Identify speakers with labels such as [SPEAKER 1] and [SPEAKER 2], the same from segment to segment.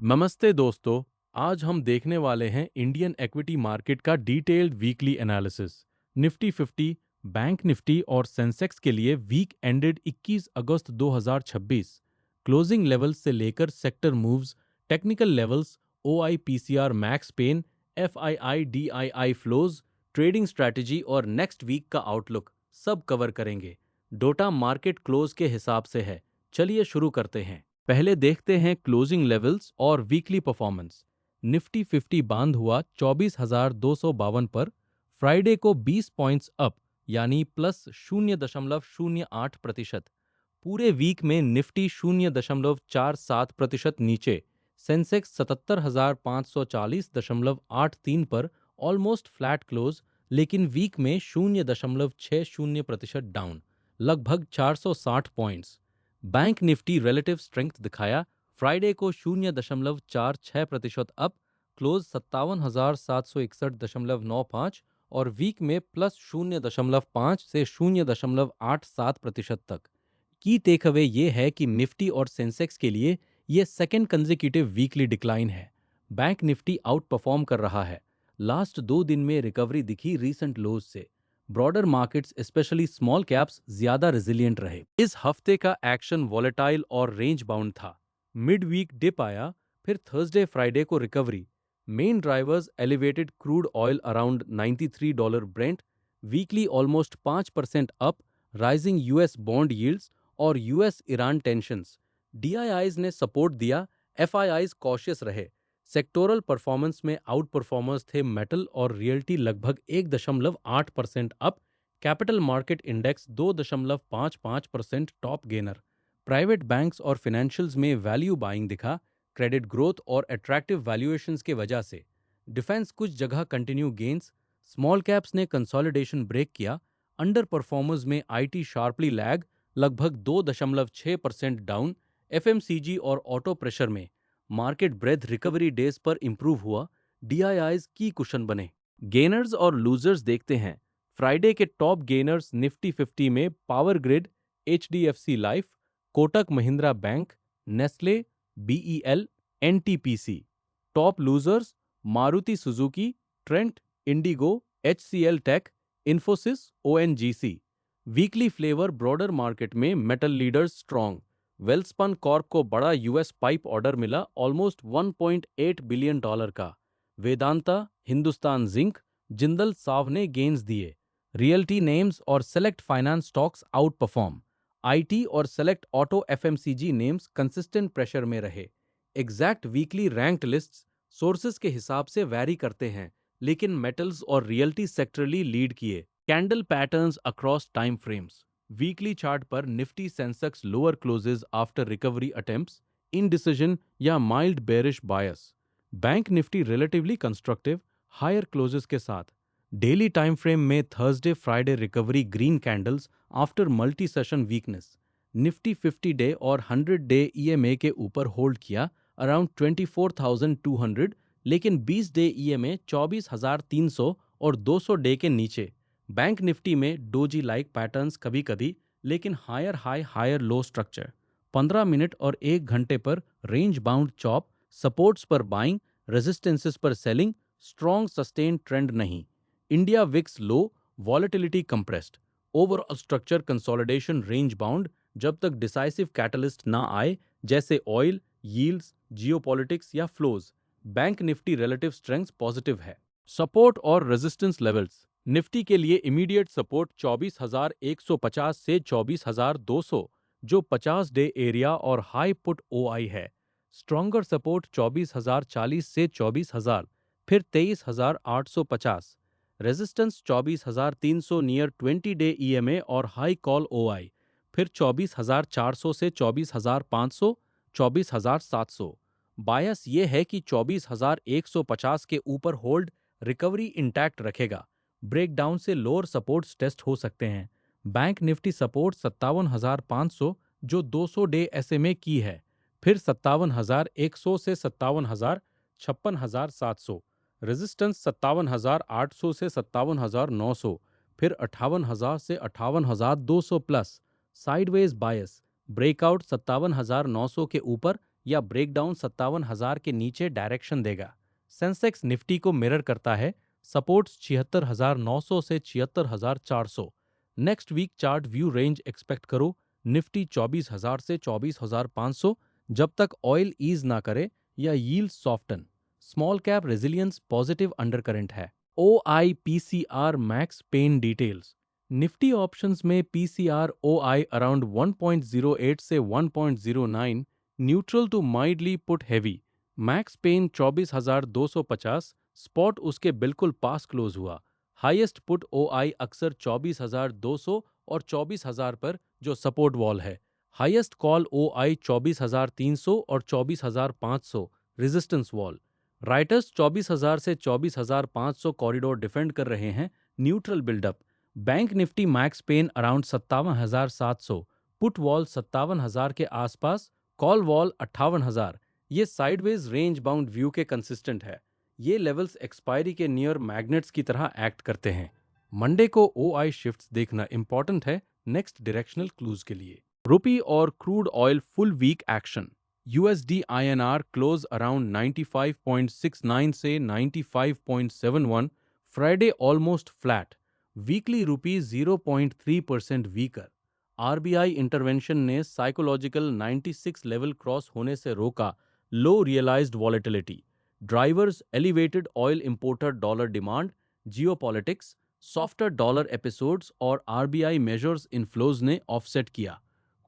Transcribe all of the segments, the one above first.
[SPEAKER 1] नमस्ते दोस्तों। आज हम देखने वाले हैं इंडियन इक्विटी मार्केट का detailed weekly analysis. Nifty 50, bank Nifty और सेंसेक्स के लिए वीक एंडेड 21 अगस्त 2026 क्लोजिंग लेवल्स से लेकर sector moves, technical levels, OI PCR max pain, FII DII flows, trading strategy और नेक्स्ट वीक का आउटलुक सब कवर करेंगे। डोटा मार्केट क्लोज के हिसाब से है। चलिए शुरू करते हैं। पहले देखते हैं क्लोजिंग लेवल्स और वीकली परफॉर्मेंस। निफ्टी 50 बांध हुआ 24,252 पर, फ्राइडे को 20 पॉइंट्स अप यानी प्लस 0.08%। पूरे वीक में निफ्टी 0.47% नीचे, सेंसेक्स 77,540.83 पर ऑलमोस्ट फ्लैट क्लोज, लेकिन वीक में 0.60% डाउन, लगभग 460 points. Bank Nifty relative strength दिखाया, फ्राइडे को 0.46% अप, क्लोज 57,761.95 और वीक में प्लस 0.5 से 0.87% तक। की टेक अवे ये है कि निफ्टी और सेंसेक्स के लिए ये सेकेंड कंसेक्यूटिव वीकली डिक्लाइन है। बैंक निफ्टी आउट परफॉर्म कर रहा है। लास्ट 2 दिन में रिकवरी दिखी रीसेंट लोज से। Broader markets specially small caps ज्यादा रेजिलिएंट रहे। इस हफ्ते का एक्शन वॉलेटाइल और रेंज बाउंड था। मिड वीक डिप आया, फिर थर्सडे फ्राइडे को recovery. Main drivers elevated crude oil around $93 Brent, weekly almost 5% up, rising US bond yields और यूएस ईरान टेंशंस। डीआईआईज ने सपोर्ट दिया, एफआईआईज कॉशियस रहे। Sectoral performance में out performers थे metal और रियल्टी लगभग 1.8% up, capital market index 2.55% top gainer. Private banks और financials में वैल्यू बाइंग दिखा, क्रेडिट ग्रोथ और अट्रैक्टिव वैल्यूएशंस के वजह से। डिफेंस कुछ जगह कंटिन्यू गेन्स, स्मॉल कैप्स ने कंसोलिडेशन ब्रेक किया, अंडर परफॉर्मर्स में आईटी शार्पली लैग, लगभग 2.6% डाउन। एफएमसीजी और ऑटो प्रेशर में मार्केट ब्रेथ रिकवरी डेज पर इंप्रूव हुआ, डीआईआईज की कुशन बने। गेनर्स और लूजर्स देखते हैं। फ्राइडे के टॉप गेनर्स निफ्टी 50 में power grid, HDFC life, Kotak Mahindra bank, Nestle, BEL, NTPC. Top losers Maruti Suzuki, Trent, IndiGo, HCL tech, Infosys, ONGC. Weekly flavour broader market में metal leaders strong. Welspun corp को बड़ा US pipe order मिला, almost $1.8 billion का। Vedanta, Hindustan zinc, Jindal साव ने gains दिए। Realty names और select finance stocks outperform. IT और select auto FMCG names consistent pressure में रहे। Exact weekly ranked lists sources के हिसाब से वैरी करते हैं, लेकिन मेटल्स और रियल्टी सेक्टरली लीड किए। Candle patterns across time frames. Weekly chart पर Nifty Sensex lower closes after recovery attempts, indecision या mild bearish bias. Bank Nifty relatively constructive, higher closes के साथ। डेली टाइम फ्रेम में Thursday Friday recovery green candles after multi session weakness. Nifty 50 day और 100 day EMA के ऊपर hold किया, around 24,200, लेकिन 20 day EMA 24,300 और 200 डे के नीचे। बैंक निफ्टी में डोजी लाइक पैटर्न्स कभी कभी, लेकिन higher high higher low structure. 15 minute और 1 घंटे पर रेंज बाउंड चॉप, सपोर्ट्स पर बाइंग, रेजिस्टेंसेस पर सेलिंग, स्ट्रॉन्ग सस्टेन ट्रेंड नहीं। India VIX low, volatility compressed. Overall structure consolidation range bound जब तक डिसाइसिव कैटलिस्ट ना आए, जैसे ऑयल, यील्ड्स, जियोपॉलिटिक्स या flows. Bank Nifty relative strength positive है। सपोर्ट और रेजिस्टेंस लेवल्स। निफ्टी के लिए इमीडिएट सपोर्ट 24,150 से 24,200, जो 50 डे एरिया और हाई पुट ओआई है। स्ट्रॉन्गर सपोर्ट 24,040 से 24,000, फिर 23,850। रेजिस्टेंस 24,300 नियर 20 डे ईएमए और हाई कॉल ओआई, फिर 24,400 से 24,500, 24,700। बायस ये है कि 24,150 के ऊपर होल्ड रिकवरी इंटैक्ट रखेगा। ब्रेकडाउन से लोअर सपोर्ट्स टेस्ट हो सकते हैं। बैंक निफ्टी सपोर्ट 57,500, जो 200 डे एसएमए की है, फिर 57,100 से 57,000, 56,700। रेजिस्टेंस 57,800 से 57,900, फिर 58,000 से 58,200 प्लस। साइडवेज बायस, ब्रेकआउट 57,900 के ऊपर या ब्रेकडाउन 57,000 के नीचे डायरेक्शन देगा। सेंसेक्स निफ्टी को मिरर करता है, सपोर्ट्स 76,900 से 76,400। Next week chart view range expect करो, निफ्टी 24,000 से 24,500 जब तक ऑयल ईज ना करे या yield soften. Small cap resilience positive undercurrent है। OI PCR max pain details. Nifty options में PCR OI अराउंड 1.08 से 1.09, neutral to mildly put heavy. Max pain 24,250, spot उसके बिल्कुल पास क्लोज हुआ। हाईएस्ट पुट OI अक्सर 24,200 और 24,000 पर जो सपोर्ट वॉल है। हाईएस्ट कॉल OI 24,300 और 24,500 रेजिस्टेंस वॉल। राइटर्स 24,000 से 24,500 कॉरिडोर डिफेंड कर रहे हैं, neutral buildup. Bank Nifty max pain around 57,700, put wall 57,000 के आसपास, कॉल वॉल 58,000। ये साइडवेज रेंज बाउंड व्यू के कंसिस्टेंट है। ये लेवल्स एक्सपायरी के नियर मैग्नेट्स की तरह एक्ट करते हैं। मंडे को OI शिफ्ट्स देखना इंपॉर्टेंट है नेक्स्ट डायरेक्शनल क्लूज के लिए। रुपी और crude oil full week action. USD INR close around 95.69 से 95.71, फ्राइडे ऑलमोस्ट फ्लैट। वीकली रुपी 0.3% वीकर। RBI इंटरवेंशन ने साइकोलॉजिकल 96 लेवल क्रॉस होने से रोका, low realised volatility. Drivers elevated oil importer dollar demand, geopolitics, softer dollar episodes और RBI measures inflows ने offset किया।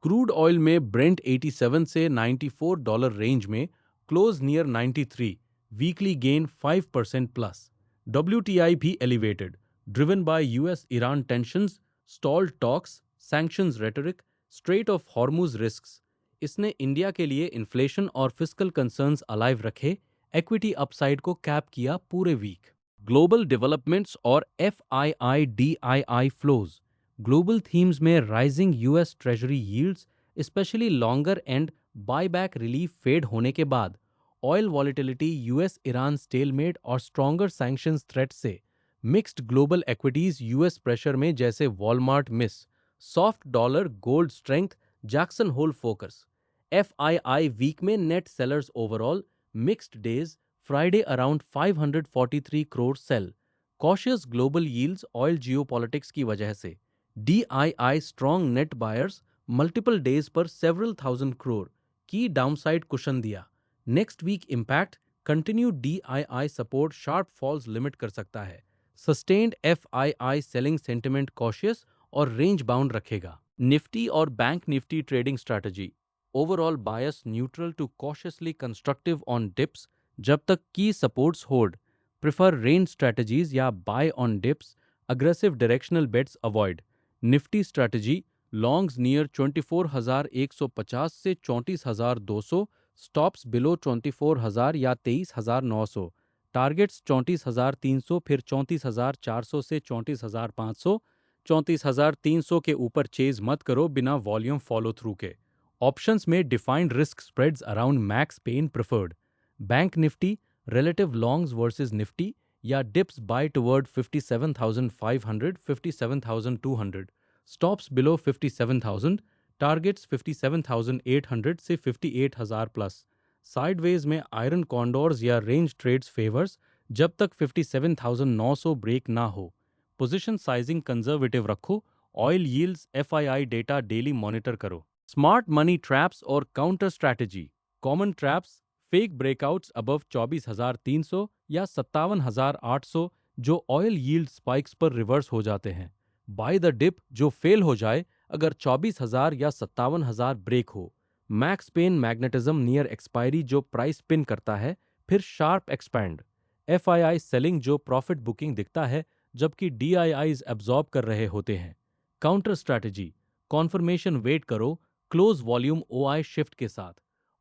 [SPEAKER 1] Crude oil में Brent 87 से $94 रेंज में, close near 93, weekly gain 5% plus. WTI भी elevated, driven by US Iran tensions, stalled talks, sanctions rhetoric, strait of Hormuz risks. इसने India के लिए इन्फ्लेशन और फिस्कल कंसर्न्स अलाइव रखे, इक्विटी अपसाइड को कैप किया पूरे वीक। ग्लोबल डेवलपमेंट्स और FII DII flows. Global themes में rising US treasury yields, specially longer end buyback relief fed होने के बाद, oil volatility, US Iran stalemate और स्ट्रॉन्गर सैंक्शंस थ्रेट से, mixed global equities US pressure में जैसे Walmart miss, soft dollar, gold strength, Jackson Hole focus. FII week में net sellers overall, mixed days, Friday around 543 crore sell. Cautious global yields oil geopolitics की वजह से। DII strong net buyers, multiple days पर several thousand crore की downside cushion दिया। Next week impact, continued DII support sharp falls limit कर सकता है। Sustained FII selling sentiment cautious और रेंज बाउंड रखेगा। निफ्टी और bank Nifty trading strategy. Overall bias neutral to cautiously constructive on dips जब तक की supports hold. Prefer range strategies या buy on dips, aggressive directional bets avoid. Nifty strategy, longs near 24,150 से 34,200, stops below 24,000 या 23,900, targets 34,300 फिर 34,400 से 34,500। 34,300 के ऊपर चेज मत करो बिना वॉल्यूम फॉलो थ्रू के। ऑप्शंस में defined risk spreads around max pain preferred. Bank Nifty, relative longs versus Nifty या dips buy toward 57,500, 57,200, stops below 57,000, targets 57,800 से 58,000 प्लस। साइडवेज में आयरन कॉन्डोर्स या रेंज ट्रेड्स फेवर्स जब तक 57,900 ब्रेक ना हो। पोजीशन साइजिंग कंजर्वेटिव रखो। Oil yields FII data daily monitor करो। स्मार्ट मनी ट्रैप्स और counter strategy. Common traps, fake breakouts above 24,300 या 57,800 जो ऑयल यील्ड स्पाइक्स पर रिवर्स हो जाते हैं। बाय द डिप जो फेल हो जाए अगर 24,000 या 57,000 ब्रेक हो। Max pain magnetism near expiry जो प्राइस पिन करता है फिर शार्प एक्सपैंड। FII सेलिंग जो प्रॉफिट बुकिंग दिखता है जबकि DIIs एब्जॉर्ब कर रहे होते हैं। काउंटर स्ट्रैटेजी, कॉन्फर्मेशन वेट करो क्लोज वॉल्यूम OI शिफ्ट के साथ।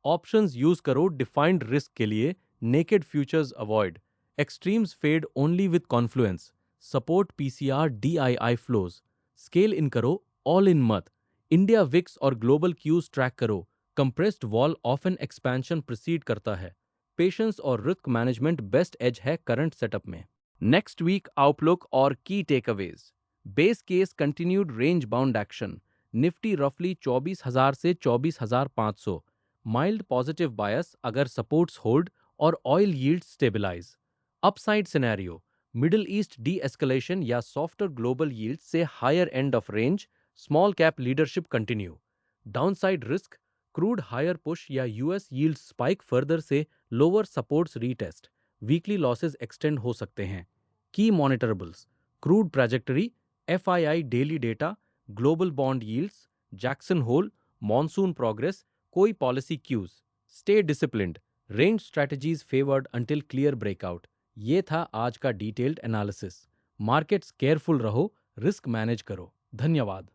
[SPEAKER 1] ऑप्शंस यूज करो डिफाइंड रिस्क के लिए, naked futures avoid. Extremes fade only with confluence. Support PCR DII flows. Scale in करो, ऑल इन मत। इंडिया विक्स और ग्लोबल क्यूज ट्रैक करो। Compressed vol often expansion precede करता है। पेशेंस और रिस्क मैनेजमेंट बेस्ट एज है current setup में। Next week outlook और key takeaways. Base case continued range bound action, Nifty रफली 24,000 से 24,500, माइल्ड पॉजिटिव बायस अगर सपोर्ट्स होल्ड और oil yield stabilise. Upside scenario, middle east de escalation या softer global yield से higher end of range, small cap leadership continue. Downside risk, crude higher push या US yield spike further से lower supports retest, weekly losses extend हो सकते हैं। Key monitorables, crude trajectory, FII daily data, global bond yields, Jackson Hole, monsoon progress, कोई policy cues. Stay disciplined, range strategies favoured until clear breakout. ये था आज का detailed analysis. Markets careful रहो, risk manage करो। धन्यवाद।